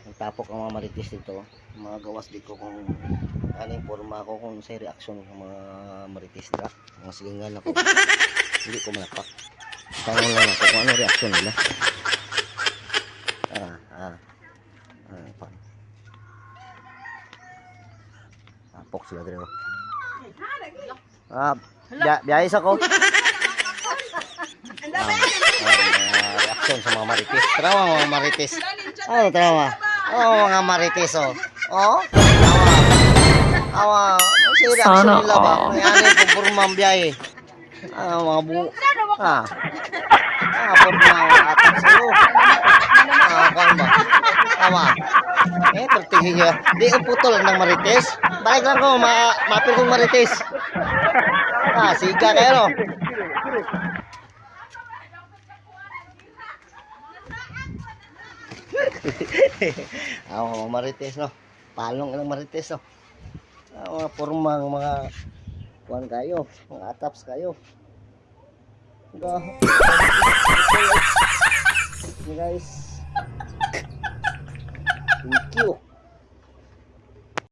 Nagtapok ang mga marites dito. Mga gawas dito kung ano yung forma ko, kung sa reaction ng mga marites dito. Mga silingan ako. Hindi ko malapak. Tanong lang ako kung ano reaction nila. Tapok sila dito. Biyayis ako. Reaction sa mga marites. Trawa mga marites. Oh, trawa. Oh, mga marites oh. Oh, trawa. Awa. Si reaction nila ba? May ano yung purmang biyahe. Mga buo. Purmang atak sa'yo. Kung ba? Tama. Pertigin nyo. Di ko putol ng marites. Balik lang ko, mapil kong marites. Siga kayo no. Mga marites no. Palong ng marites no. Mga purmang mga kuwan kayo, mga ataps kayo. Guys. Thank you.